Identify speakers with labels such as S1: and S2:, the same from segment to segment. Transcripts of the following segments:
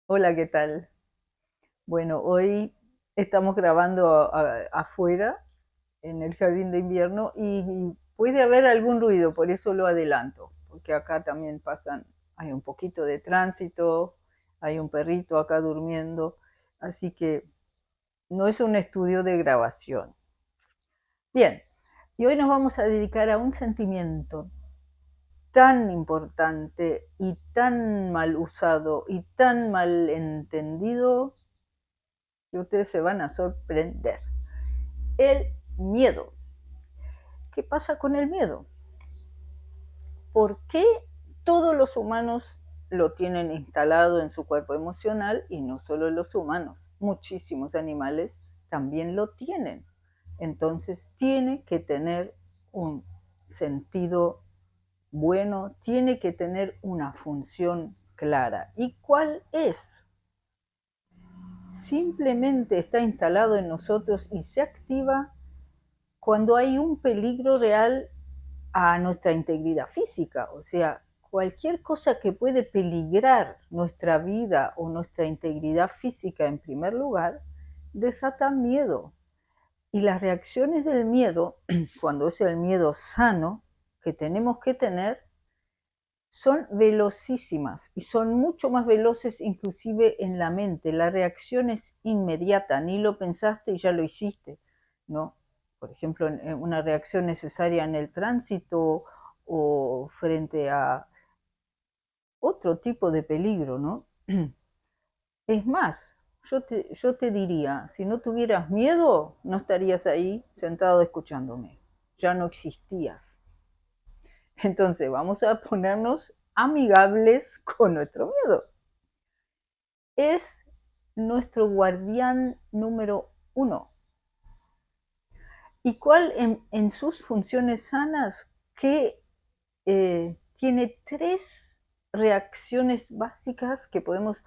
S1: Hola, ¿qué tal? Bueno, hoy estamos grabando afuera, en el jardín de invierno, y puede haber algún ruido, por eso lo adelanto, porque acá también hay un poquito de tránsito, hay un perrito acá durmiendo, así que no es un estudio de grabación. Bien, y hoy nos vamos a dedicar a un sentimiento tan importante y tan mal usado y tan mal entendido que ustedes se van a sorprender. El miedo. ¿Qué pasa con el miedo? ¿Por qué todos los humanos lo tienen instalado en su cuerpo emocional? Y no solo los humanos, muchísimos animales también lo tienen. Entonces tiene que tener un sentido bueno, tiene que tener una función clara. ¿Y cuál es? Simplemente está instalado en nosotros y se activa cuando hay un peligro real a nuestra integridad física. O sea, cualquier cosa que puede peligrar nuestra vida o nuestra integridad física en primer lugar, desata miedo. Y las reacciones del miedo, cuando es el miedo sano que tenemos que tener, son velocísimas y son mucho más veloces inclusive en la mente. La reacción es inmediata, ni lo pensaste y ya lo hiciste, ¿no? Por ejemplo, una reacción necesaria en el tránsito o frente a otro tipo de peligro, ¿no? Es más, yo te diría, si no tuvieras miedo, no estarías ahí sentado escuchándome, ya no existías. Entonces vamos a ponernos amigables con nuestro miedo. Es nuestro guardián número uno. ¿Y cuál en sus funciones sanas? Que tiene tres reacciones básicas que podemos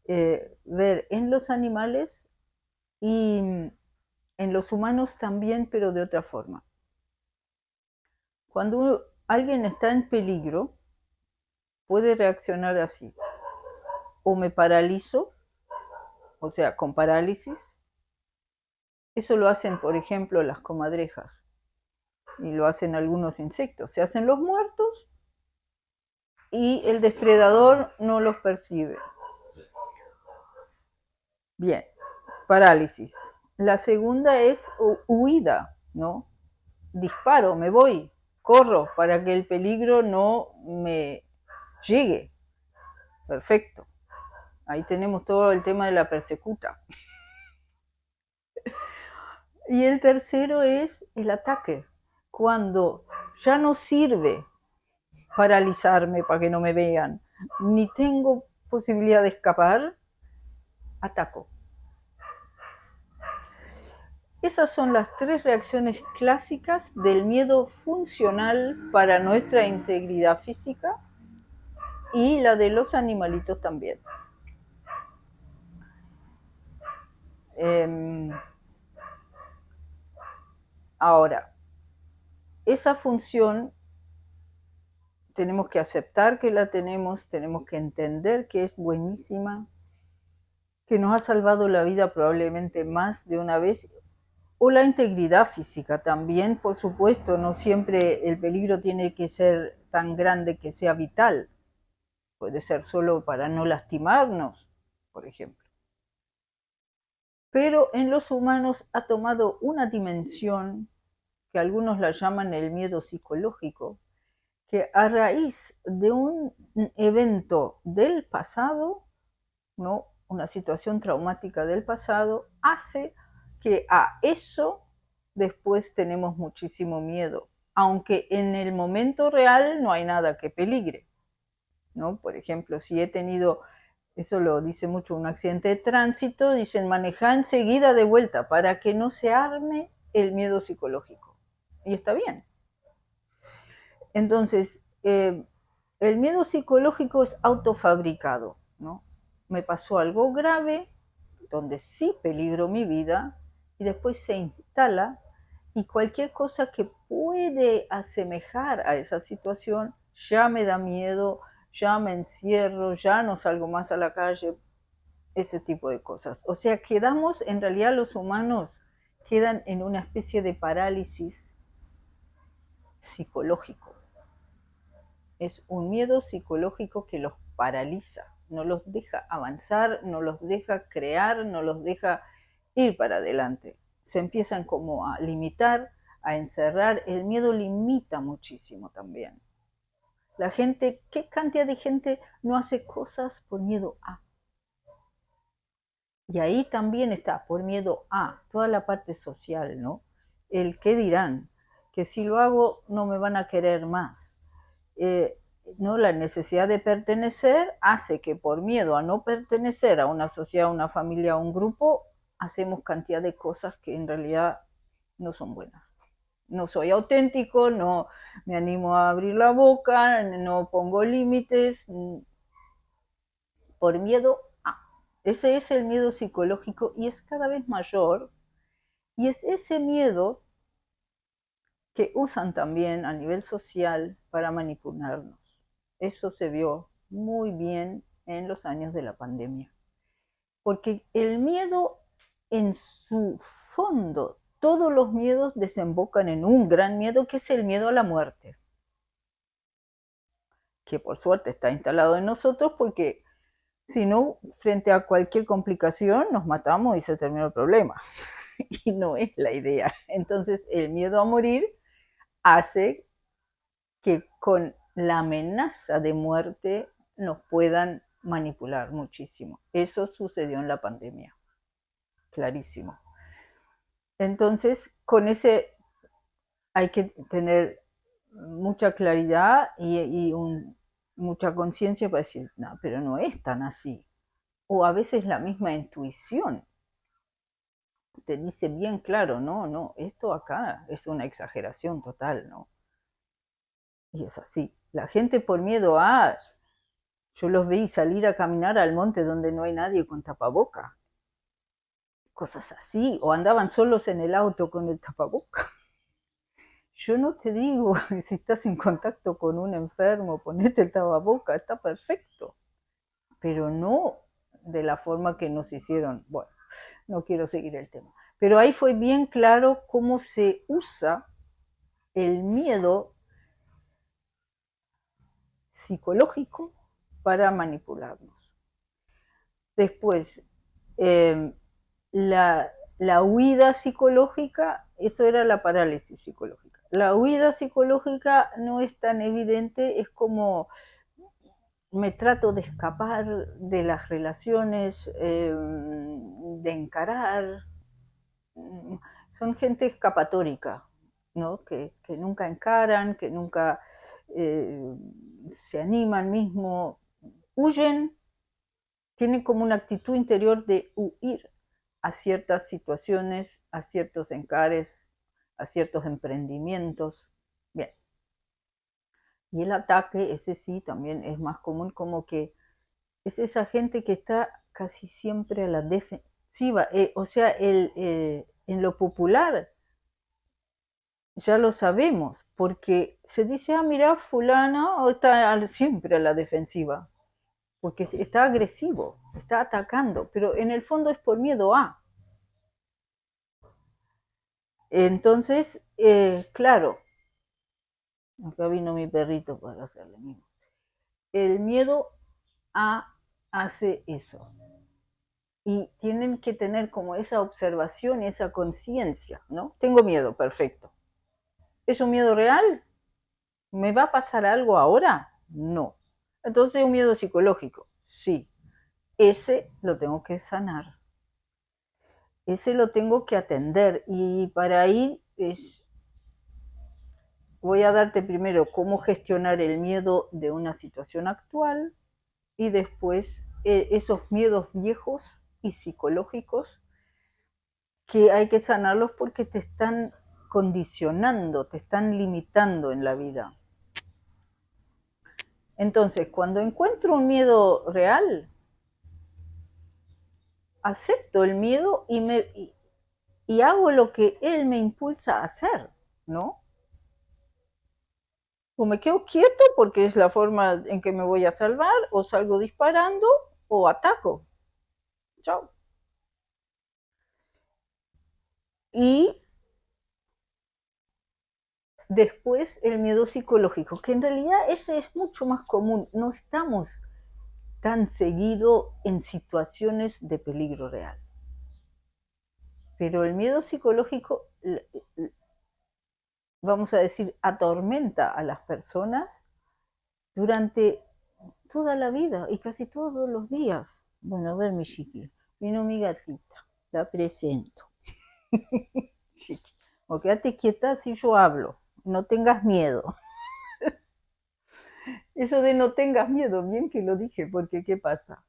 S1: ver en los animales y en los humanos también, pero de otra forma. Cuando alguien está en peligro, puede reaccionar así. O me paralizo, o sea, con parálisis. Eso lo hacen, por ejemplo, las comadrejas y lo hacen algunos insectos. Se hacen los muertos y el depredador no los percibe. Bien, parálisis. La segunda es huida, ¿no? Disparo, me voy, corro para que el peligro no me llegue. Perfecto. Ahí tenemos todo el tema de la persecuta. Y el tercero es el ataque. Cuando ya no sirve paralizarme para que no me vean, ni tengo posibilidad de escapar, ataco. Esas son las tres reacciones clásicas del miedo funcional para nuestra integridad física y la de los animalitos también. Eh, Ahora, esa función tenemos que aceptar que la tenemos que entender que es buenísima, que nos ha salvado la vida probablemente más de una vez, o la integridad física también, por supuesto, no siempre el peligro tiene que ser tan grande que sea vital, puede ser solo para no lastimarnos, por ejemplo. Pero en los humanos ha tomado una dimensión que algunos la llaman el miedo psicológico, que a raíz de un evento del pasado, ¿no? Una situación traumática del pasado, hace que a eso después tenemos muchísimo miedo, aunque en el momento real no hay nada que peligre, ¿no? Por ejemplo, si he tenido, eso lo dice mucho, un accidente de tránsito, dicen manejar enseguida de vuelta para que no se arme el miedo psicológico. Y está bien. Entonces, el miedo psicológico es autofabricado, ¿no? Me pasó algo grave, donde sí peligro mi vida, y después se instala, y cualquier cosa que puede asemejar a esa situación ya me da miedo, ya me encierro, ya no salgo más a la calle, ese tipo de cosas. O sea, quedamos, en realidad los humanos quedan en una especie de parálisis psicológico. Es un miedo psicológico que los paraliza, no los deja avanzar, no los deja crear, no los deja ir para adelante. Se empiezan como a limitar, a encerrar. El miedo limita muchísimo también. La gente, ¿qué cantidad de gente no hace cosas por miedo a? Y ahí también está, por miedo a, toda la parte social, ¿no? El qué dirán, que si lo hago no me van a querer más. ¿No? La necesidad de pertenecer hace que por miedo a no pertenecer a una sociedad, a una familia, a un grupo, hacemos cantidad de cosas que en realidad no son buenas. No soy auténtico, no me animo a abrir la boca, no pongo límites, por miedo a. Ese es el miedo psicológico y es cada vez mayor. Y es ese miedo que usan también a nivel social para manipularnos. Eso se vio muy bien en los años de la pandemia. Porque el miedo en su fondo, todos los miedos desembocan en un gran miedo que es el miedo a la muerte. Que por suerte está instalado en nosotros porque si no, frente a cualquier complicación nos matamos y se terminó el problema. Y no es la idea. Entonces el miedo a morir hace que con la amenaza de muerte nos puedan manipular muchísimo. Eso sucedió en la pandemia, clarísimo. Entonces, con ese hay que tener mucha claridad y mucha conciencia para decir, no, pero no es tan así. O a veces la misma intuición te dice bien claro, no, no, esto acá es una exageración total, ¿no? Y es así. La gente por miedo a, yo los vi salir a caminar al monte donde no hay nadie con tapaboca. Cosas así, o andaban solos en el auto con el tapaboca. Yo no te digo, si estás en contacto con un enfermo, ponete el tapaboca, está perfecto. Pero no de la forma que nos hicieron. Bueno, no quiero seguir el tema. Pero ahí fue bien claro cómo se usa el miedo psicológico para manipularnos. Después, eh, la huida psicológica, eso era la parálisis psicológica. La huida psicológica no es tan evidente, es como me trato de escapar de las relaciones, de encarar. Son gente escapatórica, ¿no? Que nunca encaran, que nunca se animan mismo, huyen, tienen como una actitud interior de huir a ciertas situaciones, a ciertos encares, a ciertos emprendimientos. Bien. Y el ataque, ese sí, también es más común, como que es esa gente que está casi siempre a la defensiva. O sea, en lo popular ya lo sabemos, porque se dice, ah, mira, fulano está siempre a la defensiva, porque está agresivo, está atacando, pero en el fondo es por miedo a. Entonces, claro, acá vino mi perrito para hacerle mismo. El miedo a hace eso. Y tienen que tener como esa observación y esa conciencia, ¿no? Tengo miedo, perfecto. ¿Es un miedo real? ¿Me va a pasar algo ahora? No. Entonces, un miedo psicológico, sí. Ese lo tengo que sanar. Ese lo tengo que atender. Y para ahí voy a darte primero cómo gestionar el miedo de una situación actual y después esos miedos viejos y psicológicos que hay que sanarlos porque te están condicionando, te están limitando en la vida. Entonces, cuando encuentro un miedo real, acepto el miedo y hago lo que él me impulsa a hacer, ¿no? O me quedo quieto porque es la forma en que me voy a salvar, o salgo disparando, o ataco. chao. Y después el miedo psicológico, que en realidad ese es mucho más común. No estamos tan seguido en situaciones de peligro real. Pero el miedo psicológico, vamos a decir, atormenta a las personas durante toda la vida y casi todos los días. Bueno, a ver, mi chiqui, vino mi gatita, la presento. Chiqui, o quédate quieta si yo hablo, no tengas miedo. Eso de no tengas miedo, bien que lo dije, porque ¿qué pasa?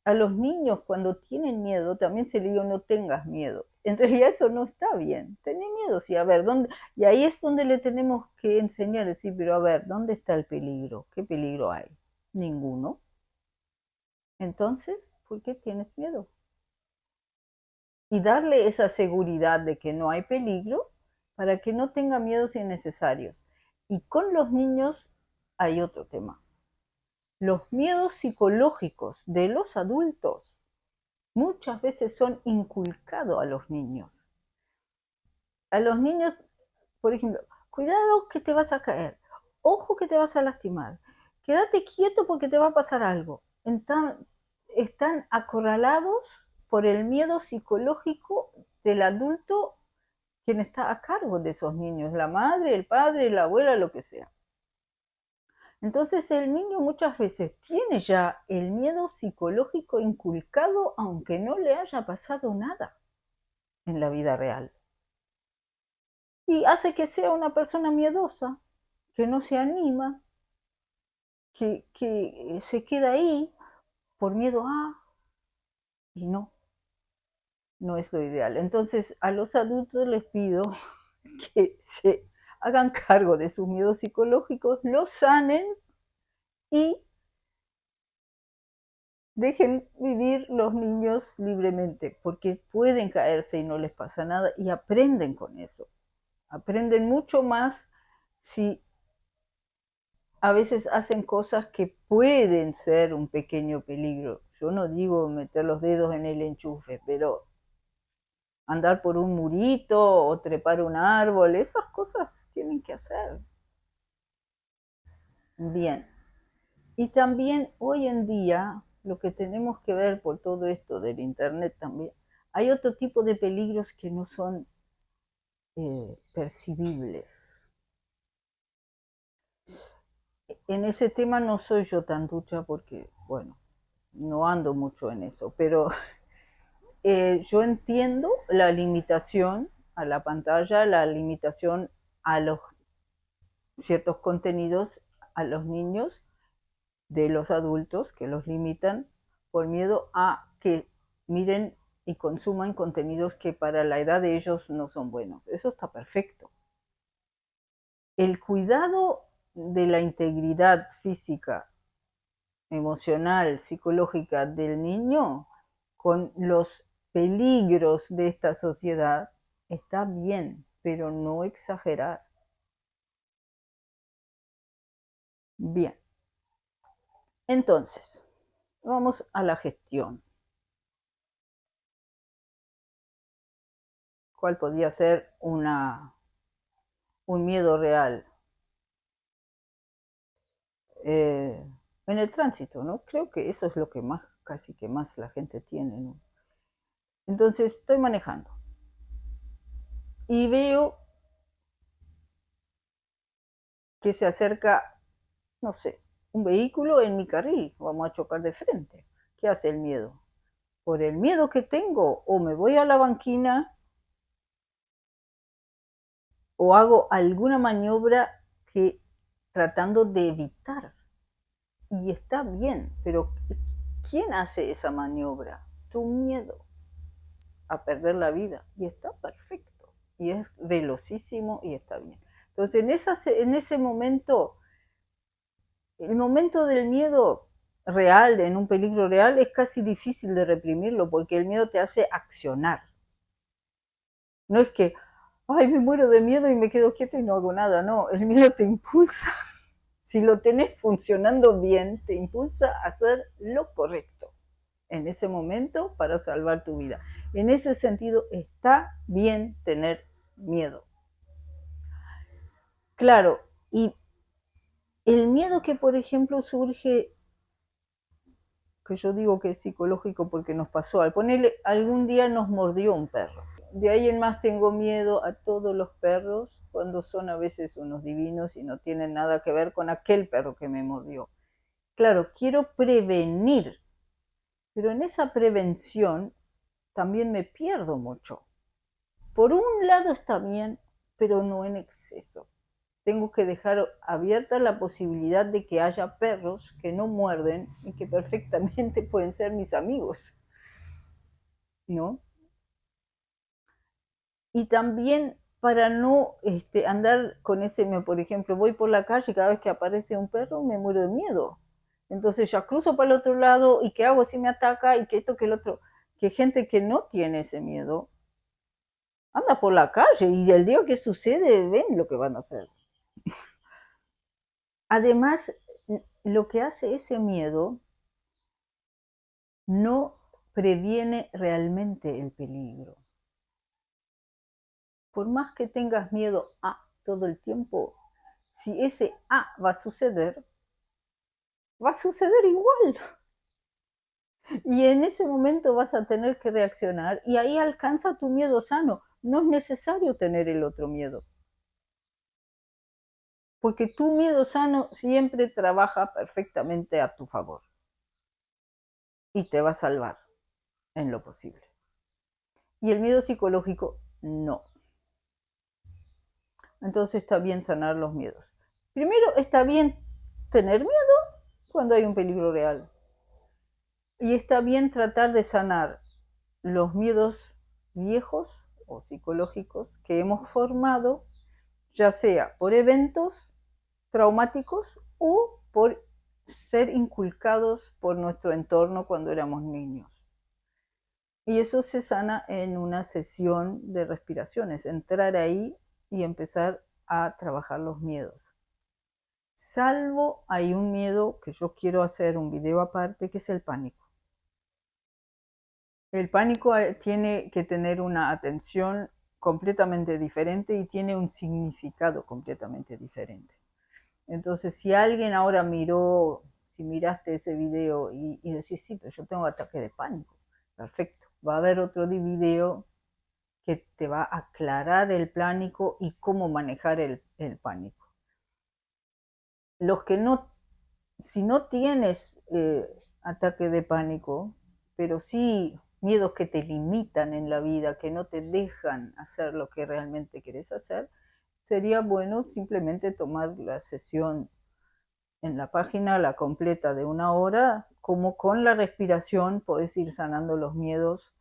S1: A los niños cuando tienen miedo también se les dice no tengas miedo. En realidad eso no está bien. Tenés miedo, sí, a ver, ¿dónde? Y ahí es donde le tenemos que enseñar, decir, pero a ver, ¿dónde está el peligro? ¿Qué peligro hay? Ninguno. Entonces, ¿por qué tienes miedo? Y darle esa seguridad de que no hay peligro para que no tenga miedos innecesarios. Y con los niños hay otro tema. Los miedos psicológicos de los adultos muchas veces son inculcados a los niños. A los niños, por ejemplo, cuidado que te vas a caer, ojo que te vas a lastimar, quédate quieto porque te va a pasar algo. Están acorralados por el miedo psicológico del adulto quien está a cargo de esos niños, la madre, el padre, la abuela, lo que sea. Entonces el niño muchas veces tiene ya el miedo psicológico inculcado aunque no le haya pasado nada en la vida real. Y hace que sea una persona miedosa, que no se anima, que se queda ahí por miedo a, y no es lo ideal. Entonces a los adultos les pido que se hagan cargo de sus miedos psicológicos, los sanen y dejen vivir los niños libremente, porque pueden caerse y no les pasa nada y aprenden con eso. Aprenden mucho más si a veces hacen cosas que pueden ser un pequeño peligro. Yo no digo meter los dedos en el enchufe, pero andar por un murito o trepar un árbol, esas cosas tienen que hacer. Bien. Y también hoy en día, lo que tenemos que ver por todo esto del Internet también, hay otro tipo de peligros que no son percibibles. En ese tema no soy yo tan ducha porque, bueno, no ando mucho en eso, pero yo entiendo la limitación a la pantalla, la limitación a los ciertos contenidos a los niños de los adultos que los limitan por miedo a que miren y consuman contenidos que para la edad de ellos no son buenos. Eso está perfecto. El cuidado de la integridad física, emocional, psicológica del niño con los peligros de esta sociedad está bien, pero no exagerar. Bien. Entonces, vamos a la gestión. ¿Cuál podría ser un miedo real? En el tránsito, ¿no? Creo que eso es lo que más, casi que más la gente tiene, ¿no? Entonces, estoy manejando y veo que se acerca, no sé, un vehículo en mi carril, vamos a chocar de frente. ¿Qué hace el miedo? Por el miedo que tengo, o me voy a la banquina o hago alguna maniobra que tratando de evitar. Y está bien, pero ¿quién hace esa maniobra? Tu miedo a perder la vida. Y está perfecto. Y es velocísimo y está bien. Entonces, en ese momento, el momento del miedo real, en un peligro real, es casi difícil de reprimirlo porque el miedo te hace accionar. No es que, ay, me muero de miedo y me quedo quieto y no hago nada. No, el miedo te impulsa. Si lo tenés funcionando bien, te impulsa a hacer lo correcto. en ese momento para salvar tu vida. En ese sentido, está bien tener miedo. Claro, y el miedo que, por ejemplo, surge, que yo digo que es psicológico porque nos pasó, al ponerle, algún día nos mordió un perro. De ahí en más tengo miedo a todos los perros cuando son a veces unos divinos y no tienen nada que ver con aquel perro que me mordió. Claro, quiero prevenir, pero en esa prevención también me pierdo mucho. Por un lado está bien, pero no en exceso. Tengo que dejar abierta la posibilidad de que haya perros que no muerden y que perfectamente pueden ser mis amigos, ¿no? Y también para no andar con ese, por ejemplo, voy por la calle y cada vez que aparece un perro me muero de miedo. Entonces ya cruzo para el otro lado y ¿qué hago si me ataca? Y que esto, que el otro. Que gente que no tiene ese miedo anda por la calle y el día que sucede ven lo que van a hacer. Además, lo que hace ese miedo no previene realmente el peligro. Por más que tengas miedo a todo el tiempo, si ese A va a suceder igual. Y en ese momento vas a tener que reaccionar y ahí alcanza tu miedo sano. No es necesario tener el otro miedo. Porque tu miedo sano siempre trabaja perfectamente a tu favor. Y te va a salvar en lo posible. Y el miedo psicológico, no. Entonces está bien sanar los miedos. Primero, está bien tener miedo cuando hay un peligro real. Y está bien tratar de sanar los miedos viejos o psicológicos que hemos formado, ya sea por eventos traumáticos o por ser inculcados por nuestro entorno cuando éramos niños. Y eso se sana en una sesión de respiraciones, entrar ahí y empezar a trabajar los miedos. Salvo hay un miedo que yo quiero hacer un video aparte, que es el pánico. El pánico tiene que tener una atención completamente diferente y tiene un significado completamente diferente. Entonces, si alguien ahora miró, si miraste ese video y decís, sí, pero yo tengo ataque de pánico, perfecto. Va a haber otro video que te va a aclarar el pánico y cómo manejar el pánico. Los que no, si no tienes ataque de pánico, pero sí miedos que te limitan en la vida, que no te dejan hacer lo que realmente querés hacer, sería bueno simplemente tomar la sesión en la página, la completa de 1 hora, como con la respiración podés ir sanando los miedos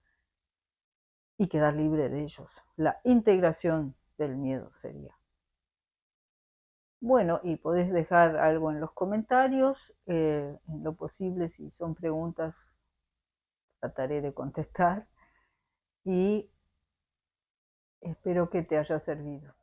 S1: y quedar libre de ellos. La integración del miedo sería. Bueno, y podés dejar algo en los comentarios, en lo posible, si son preguntas, trataré de contestar y espero que te haya servido.